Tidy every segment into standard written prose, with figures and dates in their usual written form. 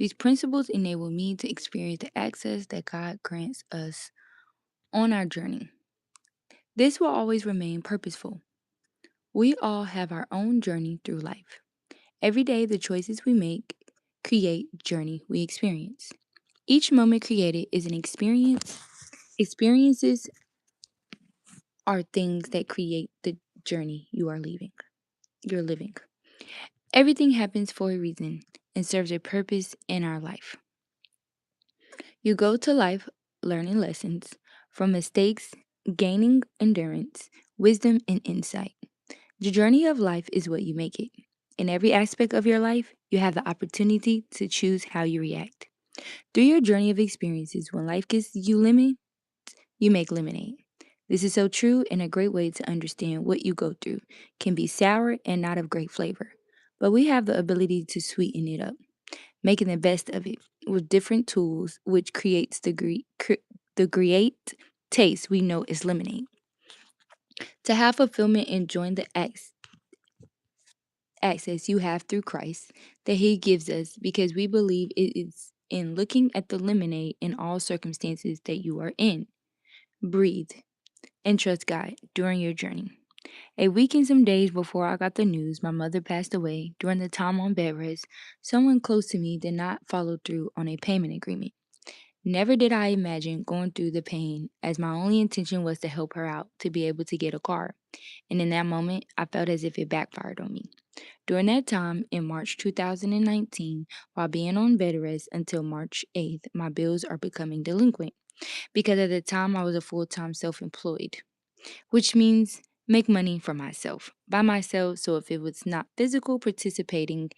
These principles enable me to experience the access that God grants us on our journey. This will always remain purposeful. We all have our own journey through life. Every day, the choices we make create journey we experience. Each moment created is an experience. Experiences are things that create the journey you're living. Everything happens for a reason and serves a purpose in our life. You go to life learning lessons from mistakes, gaining endurance, wisdom, and insight. The journey of life is what you make it. In every aspect of your life, you have the opportunity to choose how you react. Through your journey of experiences, when life gives you lemon, you make lemonade. This is so true and a great way to understand what you go through can be sour and not of great flavor. But we have the ability to sweeten it up, making the best of it with different tools, which creates the great taste we know is lemonade. To have fulfillment and join the access you have through Christ that He gives us because we believe it is in looking at the lemonade in all circumstances that you are in. Breathe and trust God during your journey. A week and some days before I got the news my mother passed away during the time on bed rest, someone close to me did not follow through on a payment agreement. Never did I imagine going through the pain, as my only intention was to help her out to be able to get a car. And in that moment, I felt as if it backfired on me. During that time, in March 2019, while being on bed rest until March 8th, my bills are becoming delinquent because at the time I was a full time self employed, which means make money for myself, by myself. So if it was not physical participating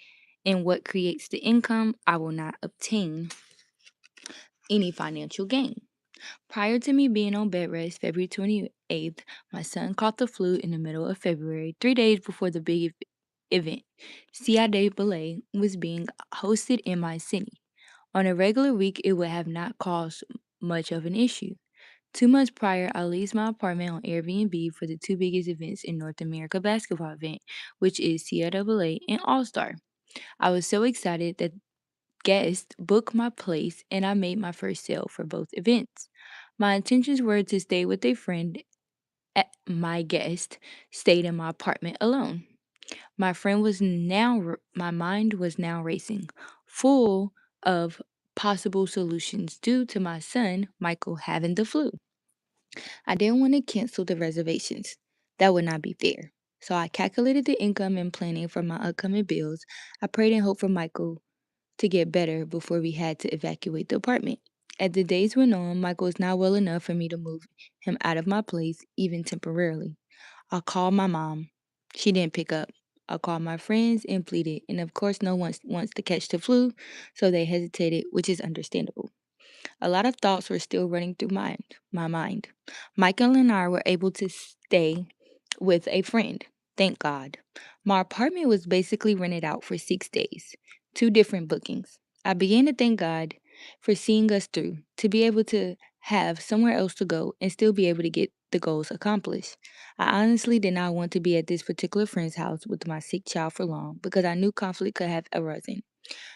in what creates the income, I will not obtain any financial gain. Prior to me being on bed rest, February 28th, my son caught the flu in the middle of February, 3 days before the big event. Cia de Ballet was being hosted in my city. On a regular week, it would have not caused much of an issue. 2 months prior, I leased my apartment on Airbnb for the two biggest events in North America basketball event, which is CIAA and All Star. I was so excited that guests booked my place and I made my first sale for both events. My intentions were to stay with a friend. My guest stayed in my apartment alone. My mind was now racing, full of possible solutions due to my son, Michael, having the flu. I didn't want to cancel the reservations. That would not be fair. So I calculated the income and planning for my upcoming bills. I prayed and hoped for Michael to get better before we had to evacuate the apartment. As the days went on, Michael was not well enough for me to move him out of my place, even temporarily. I called my mom. She didn't pick up. I called my friends and pleaded, and of course, no one wants to catch the flu, so they hesitated, which is understandable. A lot of thoughts were still running through my mind. Michael and I were able to stay with a friend. Thank God. My apartment was basically rented out for 6 days, two different bookings. I began to thank God for seeing us through, to be able to have somewhere else to go and still be able to get the goals accomplished. I honestly did not want to be at this particular friend's house with my sick child for long because I knew conflict could have arisen.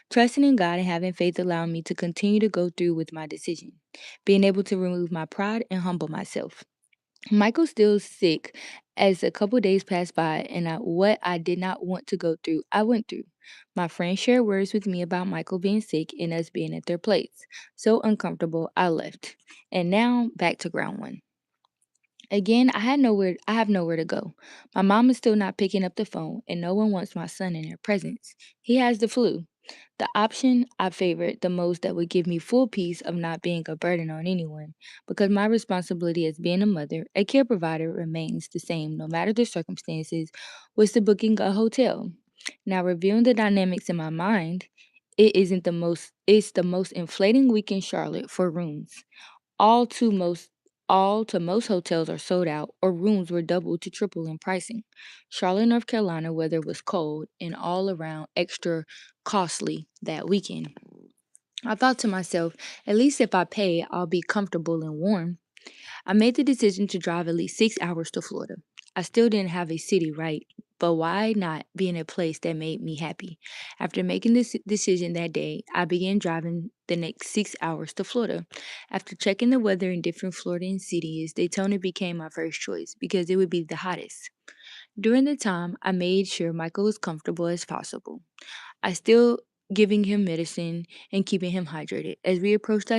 Trusting in God and having faith allowed me to continue to go through with my decision, being able to remove my pride and humble myself. Michael's still sick as a couple days passed by, and what I did not want to go through, I went through. My friends shared words with me about Michael being sick and us being at their place. So uncomfortable, I left. And now back to ground one. Again, I have nowhere to go. My mom is still not picking up the phone, and no one wants my son in their presence. He has the flu. The option I favored the most that would give me full peace of not being a burden on anyone, because my responsibility as being a mother, a care provider remains the same no matter the circumstances, was to booking a hotel. Now reviewing the dynamics in my mind, it's the most inflating week in Charlotte for rooms. All to most all to most hotels are sold out or rooms were double to triple in pricing. Charlotte, North Carolina weather was cold and all around extra costly that weekend. I thought to myself, at least if I pay, I'll be comfortable and warm. I made the decision to drive at least 6 hours to Florida. I still didn't have a city right. but why not be in a place that made me happy? After making this decision that day, I began driving the next 6 hours to Florida. After checking the weather in different Floridian cities, Daytona became my first choice because it would be the hottest. During the time, I made sure Michael was comfortable as possible. I still giving him medicine and keeping him hydrated. As we approached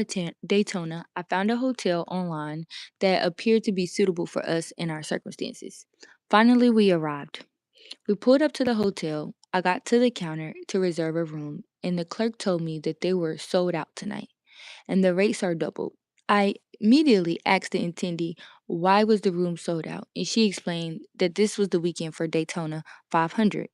Daytona, I found a hotel online that appeared to be suitable for us and our circumstances. Finally, we arrived. We pulled up to the hotel. I got to the counter to reserve a room, and the clerk told me that they were sold out tonight and the rates are doubled. I immediately asked the attendee why was the room sold out, and she explained that this was the weekend for Daytona 500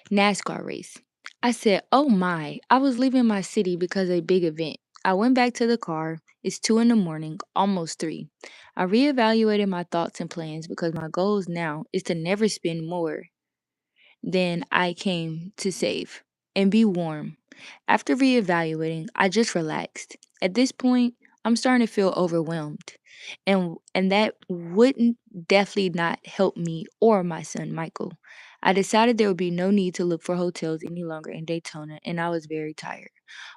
NASCAR race. I said, "Oh my, I was leaving my city because of a big event." I went back to the car. It's 2 in the morning, almost 3. I reevaluated my thoughts and plans because my goals now is to never spend more than I came to save and be warm. After reevaluating, I just relaxed. At this point, I'm starting to feel overwhelmed. And that wouldn't definitely not help me or my son Michael. I decided there would be no need to look for hotels any longer in Daytona and I was very tired.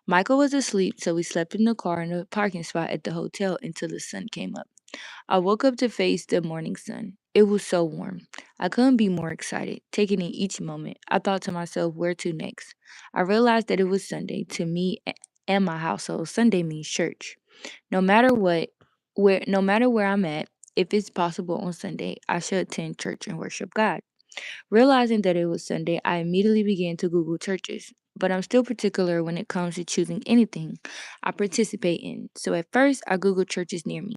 Michael was asleep, so we slept in the car in a parking spot at the hotel until the sun came up. I woke up to face the morning sun. It was so warm. I couldn't be more excited, taking in each moment. I thought to myself, where to next? I realized that it was Sunday. To me and my household, Sunday means church. No matter what, no matter where I'm at, if it's possible on Sunday, I should attend church and worship God. Realizing that it was Sunday, I immediately began to Google churches. But I'm still particular when it comes to choosing anything I participate in. So at first, I Googled churches near me.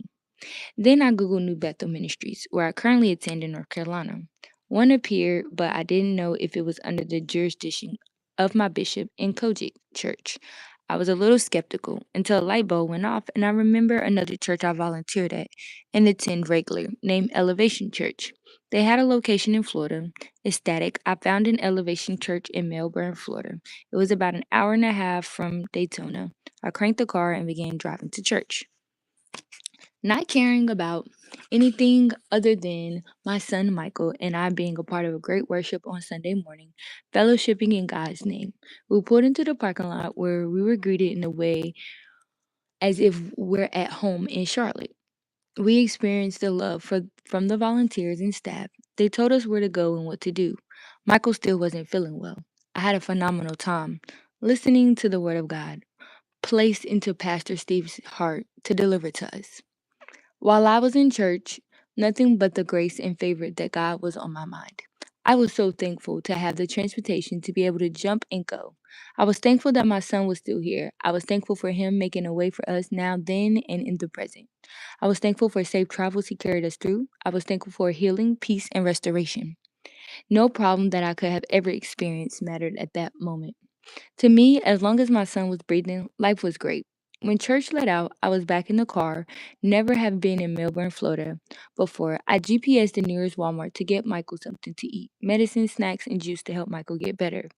Then I Googled New Bethel Ministries, where I currently attend in North Carolina. One appeared, but I didn't know if it was under the jurisdiction of my bishop in Kojic Church. I was a little skeptical until a light bulb went off, and I remember another church I volunteered at and attend regularly, named Elevation Church. They had a location in Florida. Ecstatic, I found an Elevation Church in Melbourne, Florida. It was about an hour and a half from Daytona. I cranked the car and began driving to church. Not caring about anything other than my son Michael and I being a part of a great worship on Sunday morning, fellowshipping in God's name. We pulled into the parking lot where we were greeted in a way as if we're at home in Charlotte. We experienced the love from the volunteers and staff. They told us where to go and what to do. Michael still wasn't feeling well. I had a phenomenal time listening to the word of God placed into Pastor Steve's heart to deliver to us. While I was in church, nothing but the grace and favor that God was on my mind. I was so thankful to have the transportation to be able to jump and go. I was thankful that my son was still here. I was thankful for him making a way for us now, then, and in the present. I was thankful for safe travels he carried us through. I was thankful for healing, peace, and restoration. No problem that I could have ever experienced mattered at that moment. To me, as long as my son was breathing, life was great. When church let out, I was back in the car, never have been in Melbourne, Florida before. I GPSed the nearest Walmart to get Michael something to eat, medicine, snacks, and juice to help Michael get better.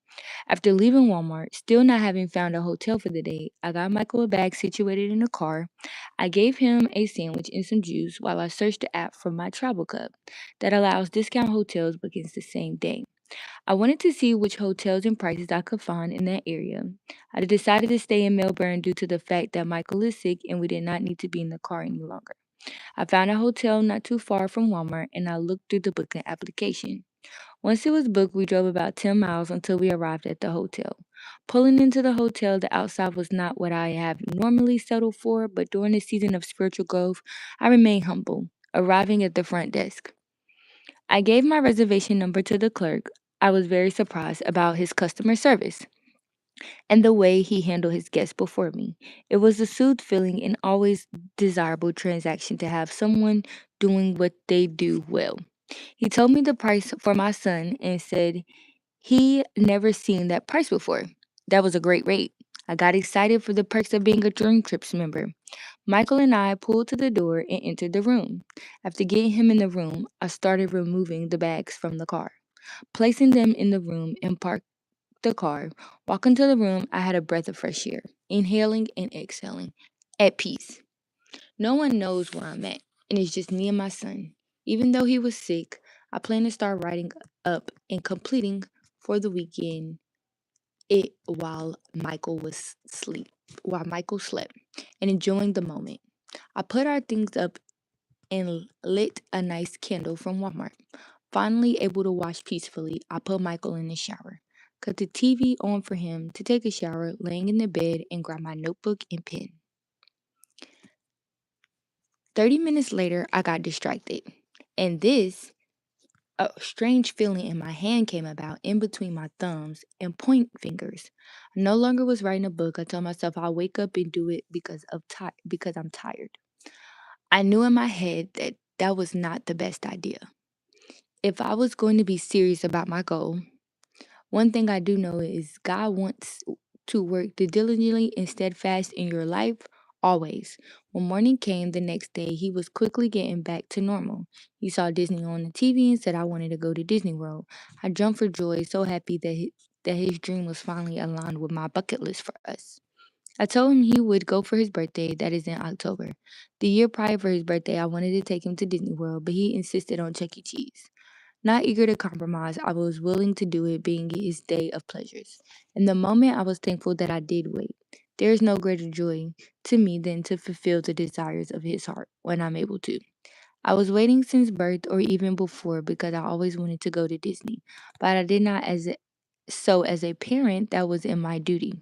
After leaving Walmart, still not having found a hotel for the day, I got Michael a bag situated in the car. I gave him a sandwich and some juice while I searched the app for my travel club that allows discount hotels bookings the same day. I wanted to see which hotels and prices I could find in that area. I decided to stay in Melbourne due to the fact that Michael is sick and we did not need to be in the car any longer. I found a hotel not too far from Walmart and I looked through the booking application. Once it was booked, we drove about 10 miles until we arrived at the hotel. Pulling into the hotel, the outside was not what I have normally settled for, but during the season of spiritual growth, I remained humble, arriving at the front desk. I gave my reservation number to the clerk. I was very surprised about his customer service and the way he handled his guests before me. It was a soothed feeling and always desirable transaction to have someone doing what they do well. He told me the price for my son and said he never seen that price before. That was a great rate. I got excited for the perks of being a Dream Trips member. Michael and I pulled to the door and entered the room. After getting him in the room, I started removing the bags from the car, placing them in the room and parked the car. Walking to the room, I had a breath of fresh air, inhaling and exhaling, at peace. No one knows where I'm at, and it's just me and my son. Even though he was sick, I plan to start writing up and completing for the weekend it while Michael slept and enjoying the moment. I put our things up and lit a nice candle from Walmart. Finally able to wash peacefully, I put Michael in the shower. Cut the TV on for him to take a shower, laying in the bed and grab my notebook and pen. 30 minutes later, I got distracted. And this a strange feeling in my hand came about in between my thumbs and point fingers. I no longer was writing a book. I told myself I'll wake up and do it because I'm tired. I knew in my head that that was not the best idea. If I was going to be serious about my goal, one thing I do know is God wants to work diligently and steadfast in your life always. When morning came the next day, he was quickly getting back to normal. He saw Disney on the TV and said I wanted to go to Disney World. I jumped for joy, so happy that his dream was finally aligned with my bucket list for us. I told him he would go for his birthday, that is in October. The year prior for his birthday, I wanted to take him to Disney World, but he insisted on Chuck E. Cheese. Not eager to compromise, I was willing to do it, being his day of pleasures. In the moment, I was thankful that I did wait. There is no greater joy to me than to fulfill the desires of his heart when I'm able to. I was waiting since birth or even before because I always wanted to go to Disney, but I did not as a parent that was in my duty.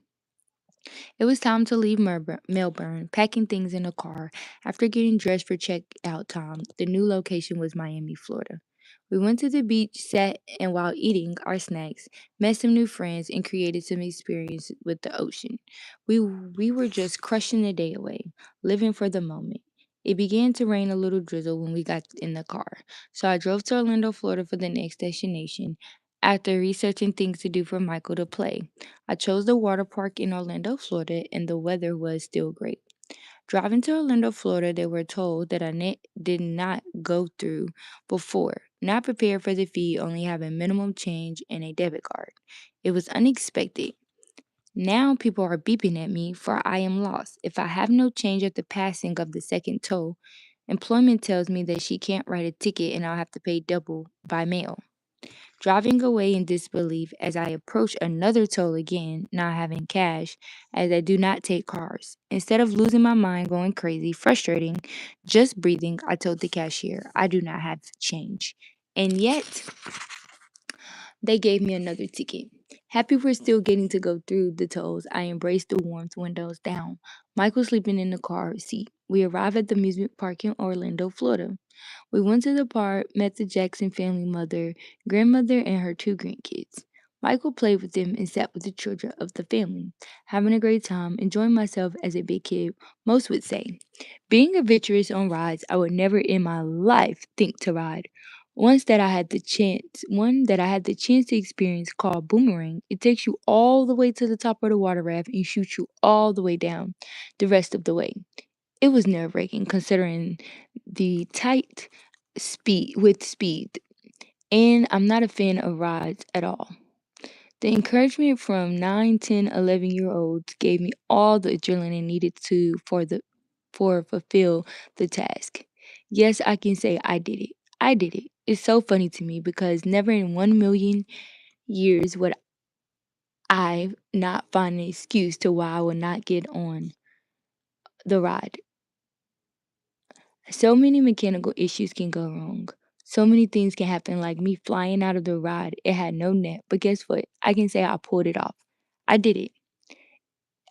It was time to leave Melbourne, packing things in a car. After getting dressed for checkout time, the new location was Miami, Florida. We went to the beach, sat, and while eating our snacks, met some new friends and created some experience with the ocean. We were just crushing the day away, living for the moment. It began to rain a little drizzle when we got in the car, so I drove to Orlando, Florida for the next destination. After researching things to do for Michael to play, I chose the water park in Orlando, Florida, and the weather was still great. Driving to Orlando, Florida, they were told that did not go through before. Not prepared for the fee, only having minimum change and a debit card. It was unexpected. Now people are beeping at me for I am lost. If I have no change at the passing of the second toll, employment tells me that she can't write a ticket and I'll have to pay double by mail. Driving away in disbelief as I approach another toll again, not having cash, as I do not take cars. Instead of losing my mind, going crazy, frustrating, just breathing, I told the cashier, I do not have change. And yet, they gave me another ticket. Happy we're still getting to go through the tolls, I embraced the warmth, windows down. Michael sleeping in the car seat. We arrived at the amusement park in Orlando, Florida. We went to the park, met the Jackson family mother, grandmother, and her two grandkids. Michael played with them and sat with the children of the family, having a great time, enjoying myself as a big kid, most would say. Being adventurous on rides, I would never in my life think to ride. One that I had the chance to experience called Boomerang. It takes you all the way to the top of the water raft and shoots you all the way down the rest of the way. It was nerve-wracking considering the tight speed, and I'm not a fan of rides at all. The encouragement from 9, 10, 11 year olds gave me all the adrenaline needed to for fulfill the task. Yes, I can say I did it. I did it. It's so funny to me because never in 1 million years would I not find an excuse to why I would not get on the ride. So many mechanical issues can go wrong. So many things can happen, like me flying out of the ride. It had no net, but guess what? I can say I pulled it off. I did it.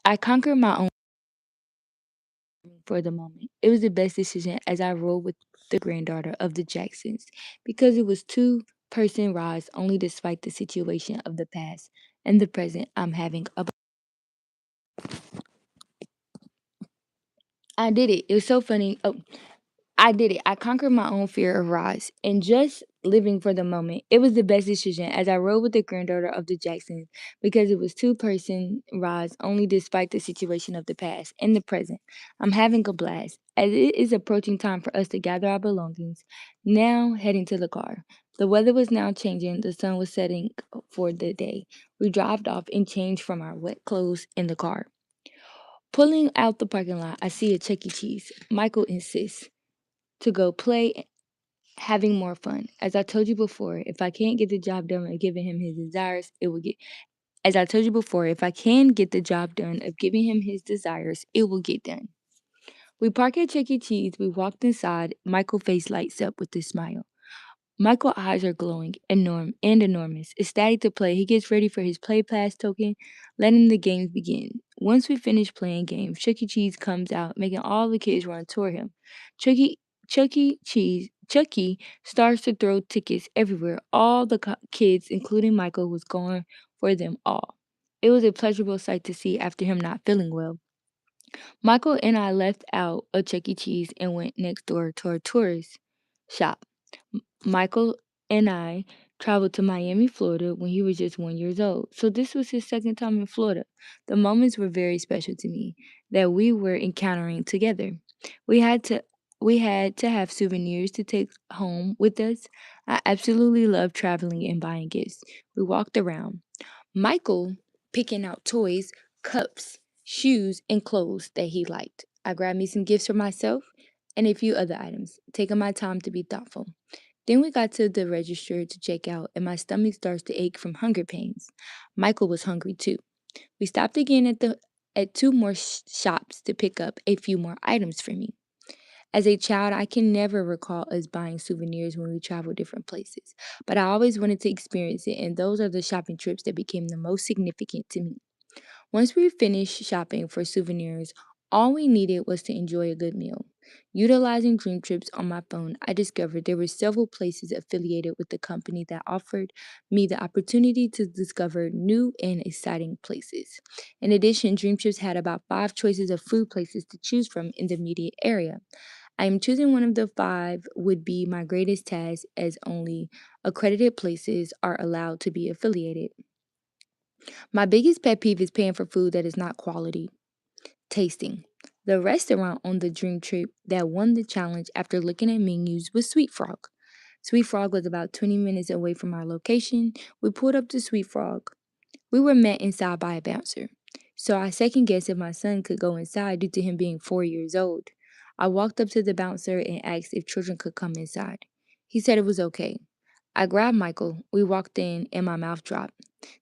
I conquered my own for the moment. It was the best decision as I rode with the granddaughter of the Jacksons because it was two-person rides only despite the situation of the past and the present I'm having. I did it. It was so funny. Oh, I did it. I conquered my own fear of rides and just living for the moment. It was the best decision as I rode with the granddaughter of the Jacksons because it was two-person rides only despite the situation of the past and the present. I'm having a blast as it is approaching time for us to gather our belongings. Now heading to the car. The weather was now changing. The sun was setting for the day. We drove off and changed from our wet clothes in the car. Pulling out the parking lot, I see a Chuck E. Cheese. Michael insists to go play having more fun. As I told you before, if I can't get the job done of giving him his desires, it will get as I told you before, if I can get the job done of giving him his desires, it will get done. We parked at Chuck E. Cheese. We walked inside. Michael's face lights up with a smile. Michael's eyes are glowing, enormous. Ecstatic to play, he gets ready for his play pass token, letting the games begin. Once we finish playing games, Chuck E. Cheese comes out, making all the kids run toward him. Chucky, Chucky starts to throw tickets everywhere. All the kids, including Michael, was going for them all. It was a pleasurable sight to see after him not feeling well. Michael and I left out of Chuck E. Cheese and went next door to a tourist shop. Michael and I traveled to Miami, Florida when he was just 1 year old. So this was his second time in Florida. The moments were very special to me that we were encountering together. We had to we had to have souvenirs to take home with us. I absolutely love traveling and buying gifts. We walked around. Michael picking out toys, cups, shoes, and clothes that he liked. I grabbed me some gifts for myself and a few other items, taking my time to be thoughtful. Then we got to the register to check out, and my stomach starts to ache from hunger pains. Michael was hungry too. We stopped again at two more shops to pick up a few more items for me. As a child, I can never recall us buying souvenirs when we travel different places, but I always wanted to experience it, and those are the shopping trips that became the most significant to me. Once we finished shopping for souvenirs, all we needed was to enjoy a good meal. Utilizing Dream Trips on my phone, I discovered there were several places affiliated with the company that offered me the opportunity to discover new and exciting places. In addition, Dream Trips had about 5 choices of food places to choose from in the immediate area. I am choosing one of the 5 would be my greatest task as only accredited places are allowed to be affiliated. My biggest pet peeve is paying for food that is not quality. Tasting. The restaurant on the dream trip that won the challenge after looking at menus was Sweet Frog. Sweet Frog was about 20 minutes away from our location. We pulled up to Sweet Frog. We were met inside by a bouncer. So I second guessed if my son could go inside due to him being 4 years old. I walked up to the bouncer and asked if children could come inside. He said it was okay. I grabbed Michael. We walked in and my mouth dropped.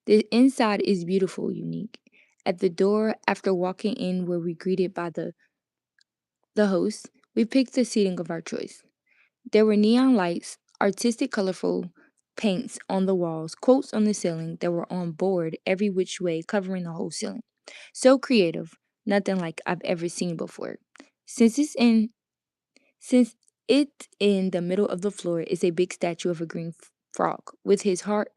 The inside is beautiful, unique. At the door, after walking in, were we greeted by the host. We picked the seating of our choice. There were neon lights, artistic, colorful paints on the walls, quotes on the ceiling that were on board every which way, covering the whole ceiling. So creative, nothing like I've ever seen before. Since it's in since it in the middle of the floor is a big statue of a green frog with his heart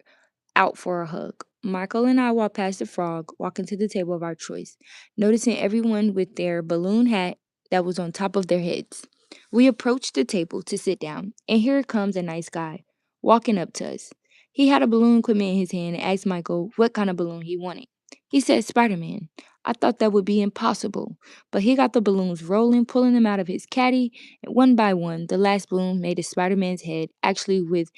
out for a hug. Michael and I walked past the frog, walking to the table of our choice, noticing everyone with their balloon hat that was on top of their heads. We approached the table to sit down, and here comes a nice guy walking up to us. He had a balloon equipment in his hand and asked Michael what kind of balloon he wanted. He said Spider Man. I thought that would be impossible, but he got the balloons rolling, pulling them out of his caddy, and one by one, the last balloon made a Spider Man's head, actually with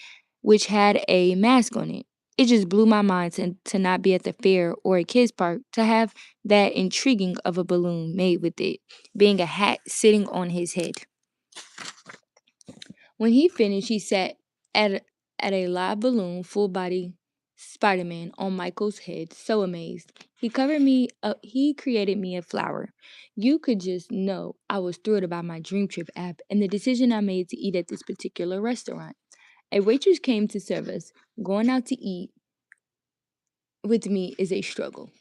which had a mask on it. It just blew my mind to not be at the fair or a kids park to have that intriguing of a balloon made with it being a hat sitting on his head. When he finished, he sat at at a live balloon full body Spider-Man on Michael's head, so amazed. He covered me up, he created me a flower. You could just know I was thrilled about my Dream Trip app and the decision I made to eat at this particular restaurant. A waitress came to serve us. Going out to eat with me is a struggle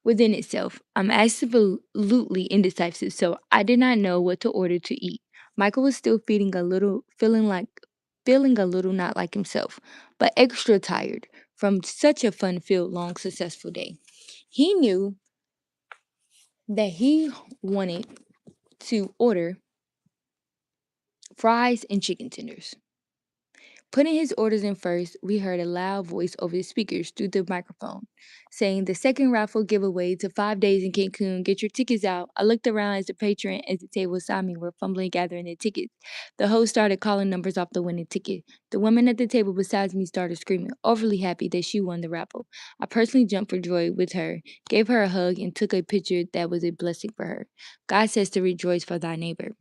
within itself. I'm absolutely indecisive, so I did not know what to order to eat. Michael was still feeling a little not like himself, but extra tired from such a fun-filled, long, successful day. He knew that he wanted to order fries and chicken tenders. Putting his orders in first, we heard a loud voice over the speakers through the microphone saying, "The second raffle giveaway to 5 days in Cancun. Get your tickets out." I looked around as the patron at the table beside me were fumbling gathering their tickets. The host started calling numbers off the winning ticket. The woman at the table beside me started screaming, overly happy that she won the raffle. I personally jumped for joy with her, gave her a hug, and took a picture that was a blessing for her. God says to rejoice for thy neighbor.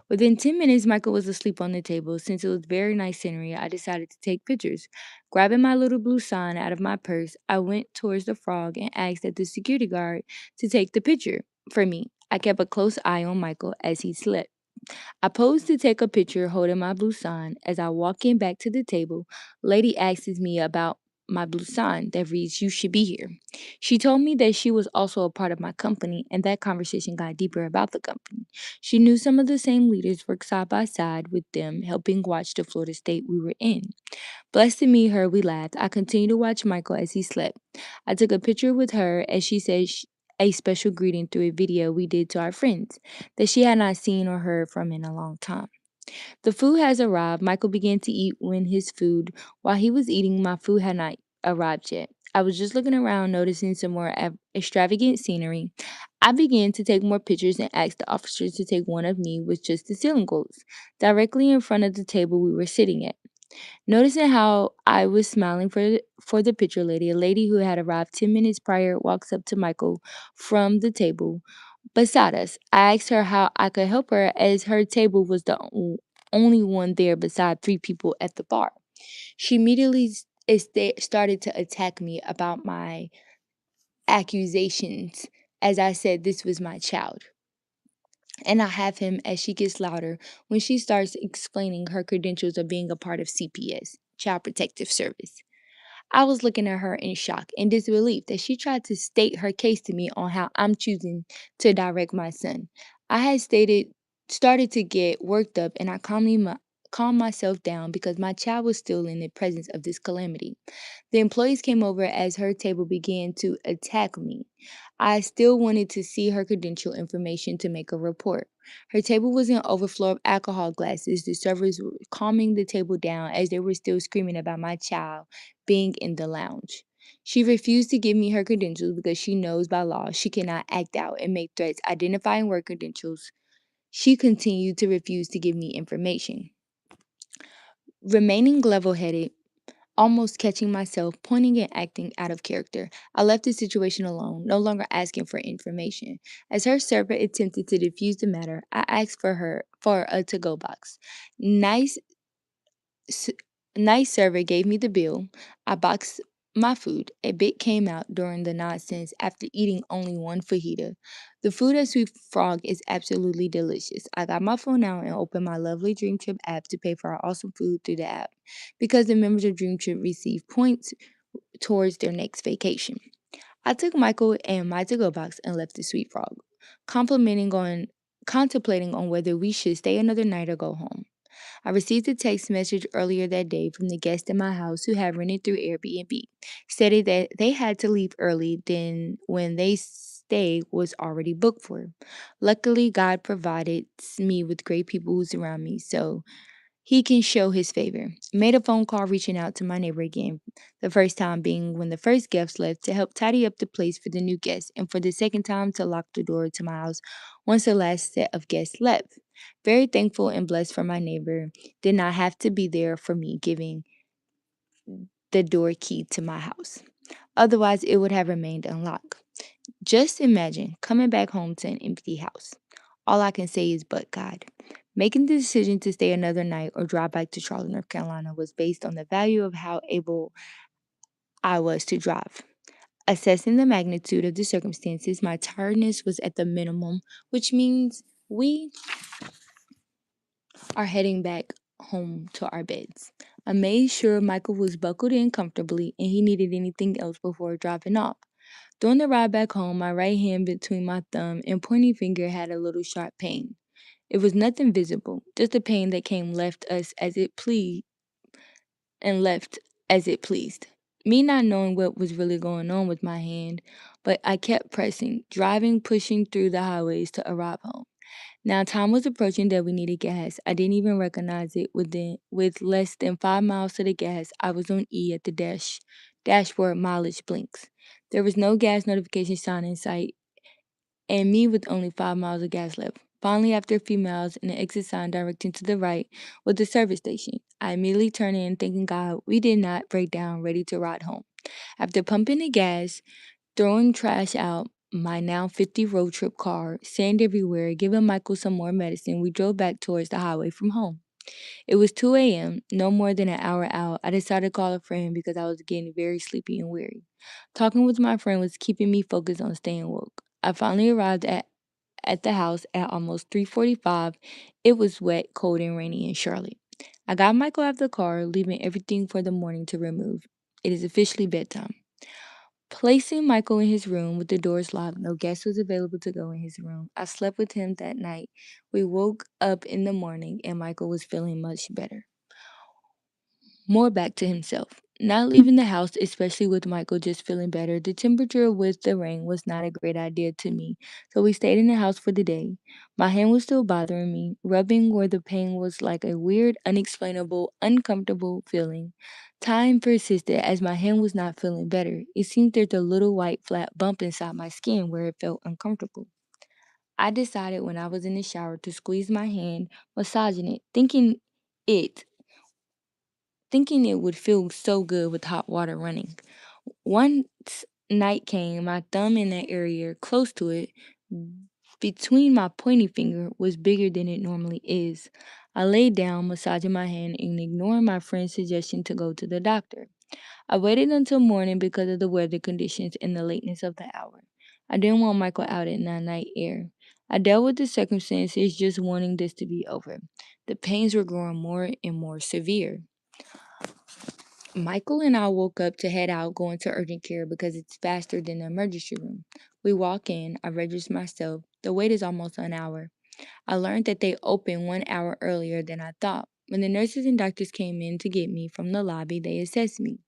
Within 10 minutes, Michael was asleep on the table. Since it was very nice scenery, I decided to take pictures. Grabbing my little blue sign out of my purse, I went towards the frog and asked the security guard to take the picture for me. I kept a close eye on Michael as he slept. I posed to take a picture holding my blue sign. As I walk in back to the table, lady asks me about my blue sign that reads, "You should be here." She told me that she was also a part of my company, and that conversation got deeper about the company. She knew some of the same leaders worked side by side with them, helping watch the Florida state we were in. Blessed to meet her, we laughed. I continued to watch Michael as he slept. I took a picture with her as she said a special greeting through a video we did to our friends that she had not seen or heard from in a long time. The food has arrived. Michael began to eat when his food. While he was eating, my food had not arrived yet. I was just looking around, noticing some more extravagant scenery. I began to take more pictures and asked the officers to take one of me with just the ceiling goals, directly in front of the table we were sitting at. Noticing how I was smiling for the picture lady, a lady who had arrived 10 minutes prior walks up to Michael from the table beside us. I asked her how I could help her as her table was the only one there beside three people at the bar. She immediately started to attack me about my accusations as I said this was my child. And I have him as she gets louder when she starts explaining her credentials of being a part of CPS, Child Protective Service. I was looking at her in shock and disbelief that she tried to state her case to me on how I'm choosing to direct my son. I had started to get worked up and I calmed myself down because my child was still in the presence of this calamity. The employees came over as her table began to attack me. I still wanted to see her credential information to make a report. Her table was in overflow of alcohol glasses. The servers were calming the table down as they were still screaming about my child being in the lounge. She refused to give me her credentials because she knows by law she cannot act out and make threats identifying work credentials. She continued to refuse to give me information. Remaining level headed, almost catching myself pointing and acting out of character, I left the situation alone, no longer asking for information. As her server attempted to defuse the matter, I asked for a to-go box. Nice s- Nice server gave me the bill. I boxed my food. A bit came out during the nonsense after eating only one fajita. The food at Sweet Frog is absolutely delicious. I got my phone out and opened my lovely Dream Trip app to pay for our awesome food through the app because the members of Dream Trip receive points towards their next vacation. I took Michael and my to-go box and left the Sweet Frog, complimenting on contemplating on whether we should stay another night or go home. I received a text message earlier that day from the guest in my house who had rented through Airbnb, stating that they had to leave early then when they stay was already booked for. Luckily, God provided me with great people who surround me, so he can show his favor. Made a phone call reaching out to my neighbor again, the first time being when the first guest left to help tidy up the place for the new guest, and for the second time to lock the door to my house once the last set of guests left. Very thankful and blessed for my neighbor did not have to be there for me giving the door key to my house. Otherwise, it would have remained unlocked. Just imagine coming back home to an empty house. All I can say is, but God. Making the decision to stay another night or drive back to Charlotte, North Carolina was based on the value of how able I was to drive. Assessing the magnitude of the circumstances, my tiredness was at the minimum, which means we are heading back home to our beds. I made sure Michael was buckled in comfortably and he needed anything else before driving off. During the ride back home, my right hand between my thumb and pointing finger had a little sharp pain. It was nothing visible, just a pain that came left as it pleased. Me not knowing what was really going on with my hand, but I kept pressing, driving, pushing through the highways to arrive home. Now time was approaching that we needed gas. I didn't even recognize it with less than 5 miles to the gas. I was on E at the dashboard mileage blinks. There was no gas notification sign in sight, and me with only 5 miles of gas left. Finally, after a few miles and an exit sign directing to the right was the service station. I immediately turned in, thanking God we did not break down, ready to ride home. After pumping the gas, throwing trash out, my now 50 road trip car, sand everywhere, giving Michael some more medicine. We drove back towards the highway from home. It was 2 a.m., no more than an hour out. I decided to call a friend because I was getting very sleepy and weary. Talking with my friend was keeping me focused on staying woke. I finally arrived at the house at almost 3:45. It was wet, cold, and rainy in Charlotte. I got Michael out of the car, leaving everything for the morning to remove. It is officially bedtime. Placing Michael in his room with the doors locked, no guest was available to go in his room. I slept with him that night. We woke up in the morning and Michael was feeling much better. More back to himself. Not leaving the house, especially with Michael just feeling better. The temperature with the rain was not a great idea to me, so we stayed in the house for the day. My hand was still bothering me, rubbing where the pain was like a weird, unexplainable, uncomfortable feeling. Time persisted as my hand was not feeling better. It seemed there's a little white flat bump inside my skin where it felt uncomfortable. I decided when I was in the shower to squeeze my hand, massaging it, it thinking it would feel so good with hot water running. Once night came, my thumb in that area close to it, between my pointy finger, was bigger than it normally is. I laid down, massaging my hand and ignoring my friend's suggestion to go to the doctor. I waited until morning because of the weather conditions and the lateness of the hour. I didn't want Michael out in the night air. I dealt with the circumstances, just wanting this to be over. The pains were growing more and more severe. Michael and I woke up to head out going to urgent care because it's faster than the emergency room. We walk in, I register myself. The wait is almost an hour. I learned that they open 1 hour earlier than I thought. When the nurses and doctors came in to get me from the lobby, they assessed me.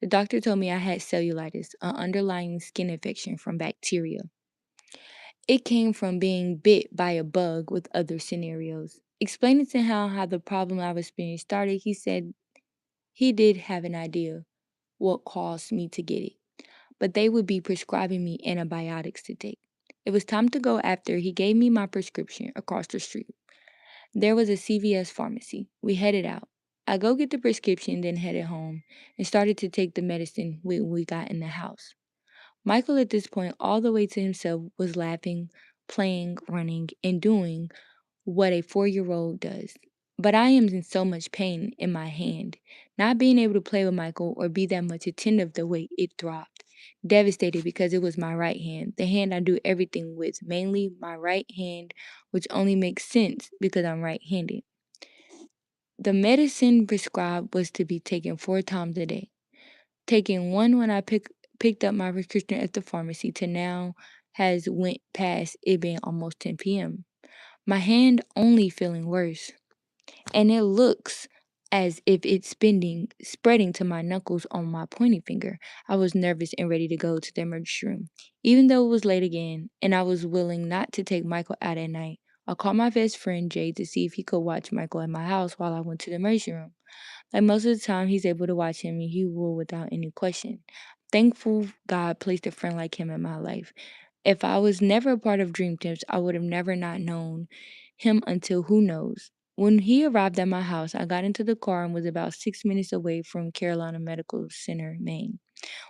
The doctor told me I had cellulitis, an underlying skin infection from bacteria. It came from being bit by a bug with other scenarios. Explaining to him how the problem I've experienced started, he said he did have an idea what caused me to get it, but they would be prescribing me antibiotics to take. It was time to go after he gave me my prescription across the street. There was a CVS pharmacy. We headed out. I go get the prescription, then headed home and started to take the medicine we got in the house. Michael, at this point, all the way to himself, was laughing, playing, running, and doing what a 4-year old does. But I am in so much pain in my hand, not being able to play with Michael or be that much attentive the way it throbbed. Devastated because it was my right hand, the hand I do everything with, mainly my right hand, which only makes sense because I'm right handed. The medicine prescribed was to be taken 4 times a day. Taking one when I picked up my prescription at the pharmacy to now has went past it being almost 10 p.m. My hand only feeling worse, and it looks as if it's spreading to my knuckles on my pointing finger. I was nervous and ready to go to the emergency room. Even though it was late again, and I was willing not to take Michael out at night, I called my best friend Jay to see if he could watch Michael at my house while I went to the emergency room. Like most of the time, he's able to watch him and he will without any question. Thankful God placed a friend like him in my life. If I was never a part of Dream Tips, I would have never not known him until who knows. When he arrived at my house, I got into the car and was about 6 minutes away from Carolina Medical Center, Maine.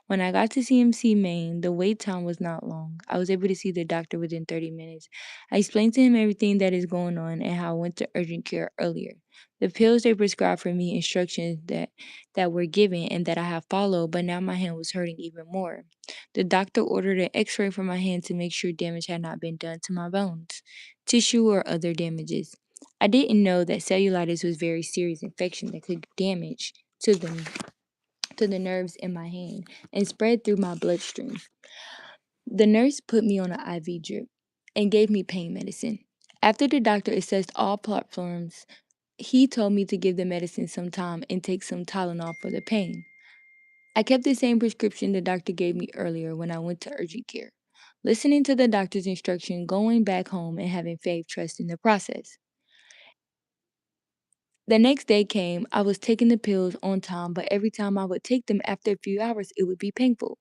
When I got to CMC Maine, the wait time was not long. I was able to see the doctor within 30 minutes. I explained to him everything that is going on and how I went to urgent care earlier. The pills they prescribed for me, instructions that were given and that I have followed, but now my hand was hurting even more. The doctor ordered an x-ray for my hand to make sure damage had not been done to my bones, tissue, or other damages. I didn't know that cellulitis was a very serious infection that could damage to the nerves in my hand and spread through my bloodstream. The nurse put me on an IV drip and gave me pain medicine. After the doctor assessed all platforms, he told me to give the medicine some time and take some Tylenol for the pain. I kept the same prescription the doctor gave me earlier when I went to urgent care. Listening to the doctor's instruction, going back home, and having faith, trust in the process. The next day came, I was taking the pills on time, but every time I would take them after a few hours, it would be painful.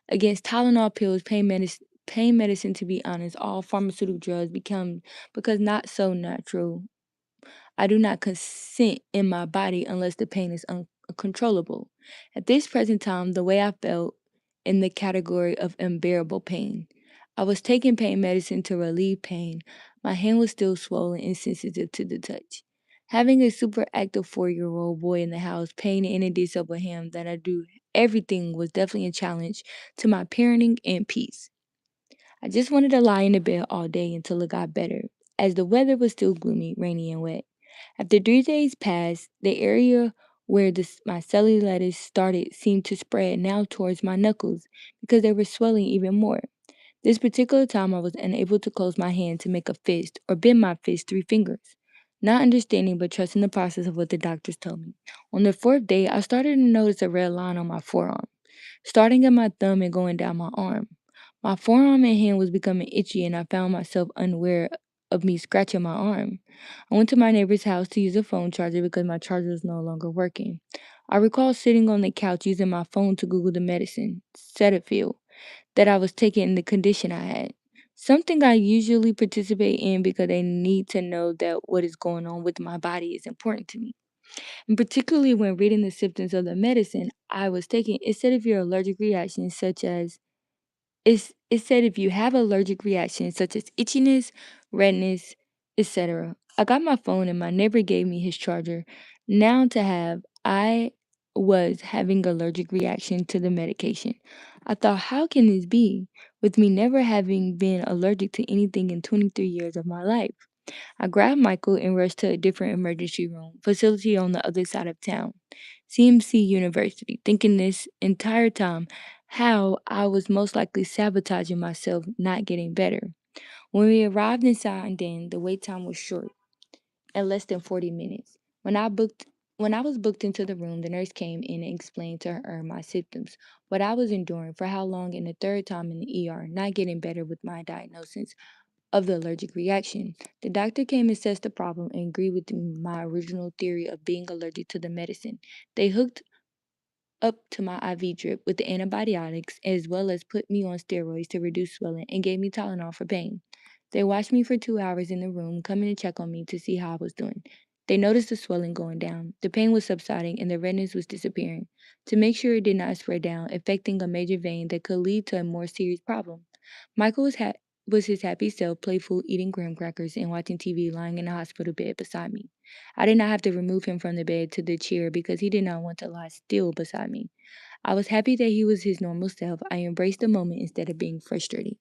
Against Tylenol pills, pain medicine, to be honest, all pharmaceutical drugs become because not so natural. I do not consent in my body unless the pain is uncontrollable. At this present time, the way I felt in the category of unbearable pain. I was taking pain medicine to relieve pain. My hand was still swollen and sensitive to the touch. Having a super active 4-year-old boy in the house, paying any detail with him that I do everything was definitely a challenge to my parenting and peace. I just wanted to lie in the bed all day until it got better, as the weather was still gloomy, rainy, and wet. After 3 days passed, the area where my cellulitis started seemed to spread now towards my knuckles because they were swelling even more. This particular time, I was unable to close my hand to make a fist or bend my fist 3 fingers. Not understanding but trusting the process of what the doctors told me. On the fourth day, I started to notice a red line on my forearm, starting at my thumb and going down my arm. My forearm and hand was becoming itchy, and I found myself unaware of me scratching my arm. I went to my neighbor's house to use a phone charger because my charger was no longer working. I recall sitting on the couch using my phone to Google the medicine, Cetaphil, that I was taking in the condition I had. Something I usually participate in because I need to know that what is going on with my body is important to me. And particularly when reading the symptoms of the medicine I was taking, it said if your allergic reactions such as it said if you have allergic reactions such as itchiness, redness, etc. I got my phone and my neighbor gave me his charger. Now to have I was having allergic reaction to the medication. I thought, how can this be? With me never having been allergic to anything in 23 years of my life. I grabbed Michael and rushed to a different emergency room facility on the other side of town, CMC University, thinking this entire time how I was most likely sabotaging myself not getting better. When we arrived inside, then the wait time was short, at less than 40 minutes. When I was booked into the room, the nurse came in and explained to her my symptoms, what I was enduring, for how long, and the third time in the ER, not getting better with my diagnosis of the allergic reaction. The doctor came and assessed the problem and agreed with my original theory of being allergic to the medicine. They hooked up to my IV drip with the antibiotics as well as put me on steroids to reduce swelling and gave me Tylenol for pain. They watched me for 2 hours in the room, coming to check on me to see how I was doing. They noticed the swelling going down, the pain was subsiding, and the redness was disappearing. To make sure it did not spread down, affecting a major vein that could lead to a more serious problem. Michael was his happy self, playful, eating graham crackers and watching TV, lying in the hospital bed beside me. I did not have to remove him from the bed to the chair because he did not want to lie still beside me. I was happy that he was his normal self. I embraced the moment instead of being frustrated.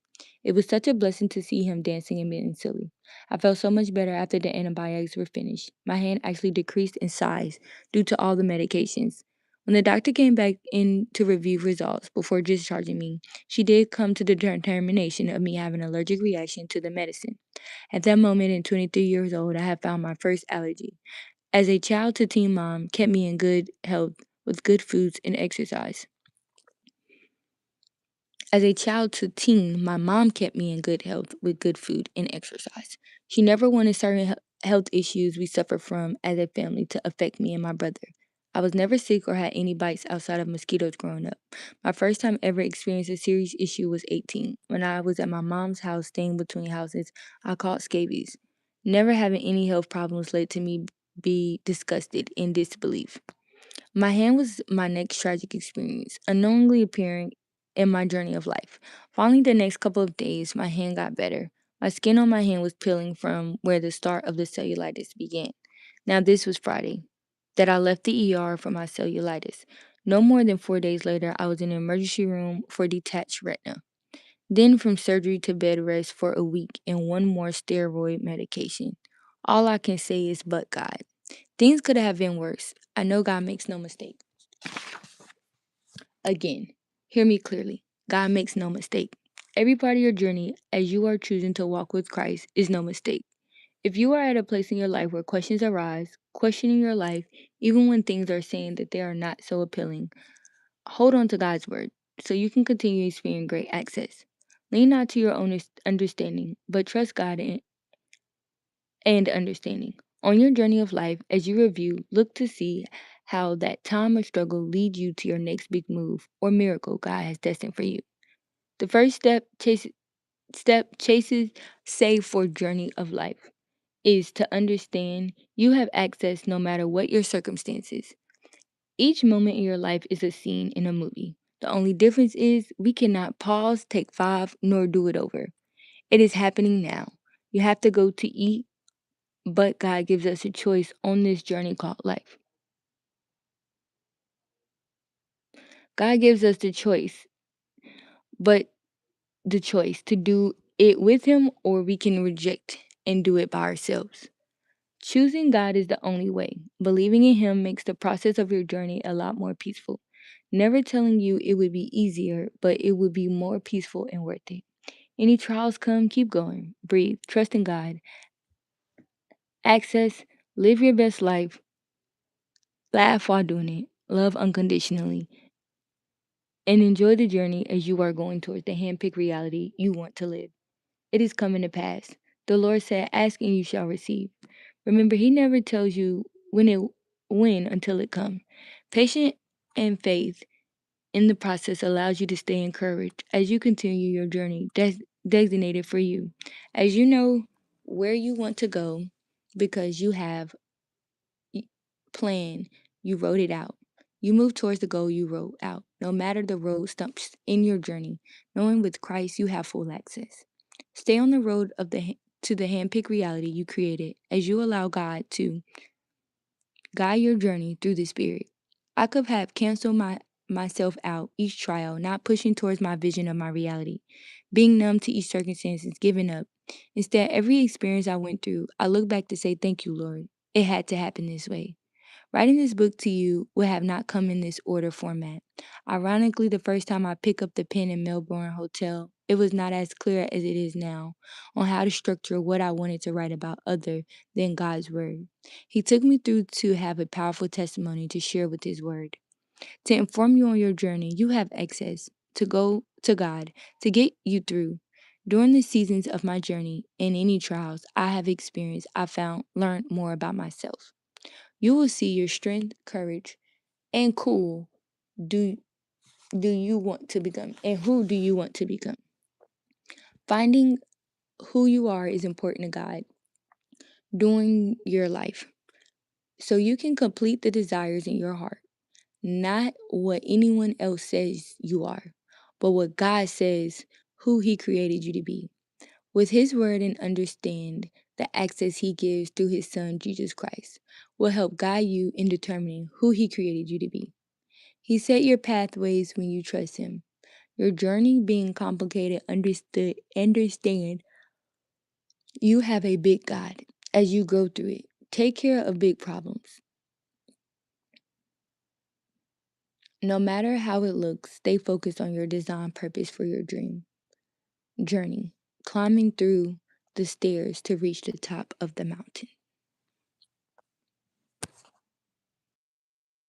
It was such a blessing to see him dancing and being silly. I felt so much better after the antibiotics were finished. My hand actually decreased in size due to all the medications. When the doctor came back in to review results before discharging me, she did come to the determination of me having an allergic reaction to the medicine. At that moment, at 23 years old, I had found my first allergy. As a child to teen mom, kept me in good health with good foods and exercise. As a child to teen, my mom kept me in good health with good food and exercise. She never wanted certain health issues we suffer from as a family to affect me and my brother. I was never sick or had any bites outside of mosquitoes growing up. My first time ever experienced a serious issue was 18. When I was at my mom's house staying between houses, I caught scabies. Never having any health problems led to me be disgusted in disbelief. My hand was my next tragic experience, unknowingly appearing in my journey of life. Finally, the next couple of days, my hand got better. My skin on my hand was peeling from where the start of the cellulitis began. Now, this was Friday that I left the ER for my cellulitis. No more than 4 days later, I was in the emergency room for detached retina. Then, from surgery to bed rest for a week and one more steroid medication. All I can say is, but God. Things could have been worse. I know God makes no mistake. Again, hear me clearly. God makes no mistake. Every part of your journey as you are choosing to walk with Christ is no mistake. If you are at a place in your life where questions arise, questioning your life, even when things are saying that they are not so appealing, hold on to God's word so you can continue experiencing great access. Lean not to your own understanding, but trust God and understanding. On your journey of life, as you review, look to see how that time of struggle leads you to your next big move or miracle God has destined for you. The first step chases save for journey of life is to understand you have access no matter what your circumstances. Each moment in your life is a scene in a movie. The only difference is we cannot pause, take five, nor do it over. It is happening now. You have to go to eat, but God gives us a choice on this journey called life. God gives us but the choice to do it with Him or we can reject and do it by ourselves. Choosing God is the only way. Believing in Him makes the process of your journey a lot more peaceful. Never telling you it would be easier, but it would be more peaceful and worth it. Any trials come, keep going. Breathe, trust in God, access, live your best life, laugh while doing it, love unconditionally, and enjoy the journey as you are going towards the handpicked reality you want to live. It is coming to pass. The Lord said, ask and you shall receive. Remember, He never tells you when until it comes. Patience and faith in the process allows you to stay encouraged as you continue your journey designated for you. As you know where you want to go because you have plan, you wrote it out. You move towards the goal you wrote out, no matter the road stumps in your journey, knowing with Christ you have full access. Stay on the road to the handpicked reality you created as you allow God to guide your journey through the Spirit. I could have canceled myself out each trial, not pushing towards my vision of my reality, being numb to each circumstance, giving up. Instead, every experience I went through, I look back to say, thank you, Lord. It had to happen this way. Writing this book to you would have not come in this order format. Ironically, the first time I picked up the pen in Melbourne Hotel, it was not as clear as it is now on how to structure what I wanted to write about other than God's Word. He took me through to have a powerful testimony to share with His Word. To inform you on your journey, you have access to go to God to get you through. During the seasons of my journey and any trials I have experienced, I learned more about myself. You will see your strength, courage, and do do you want to become and who do you want to become. Finding who you are is important to God during your life so you can complete the desires in your heart, not what anyone else says you are, but what God says who He created you to be. With His word and understand the access He gives through His Son, Jesus Christ, will help guide you in determining who He created you to be. He set your pathways when you trust Him. Your journey being complicated, understand you have a big God as you go through it. Take care of big problems. No matter how it looks, stay focused on your design purpose for your dream journey, climbing through the stairs to reach the top of the mountain.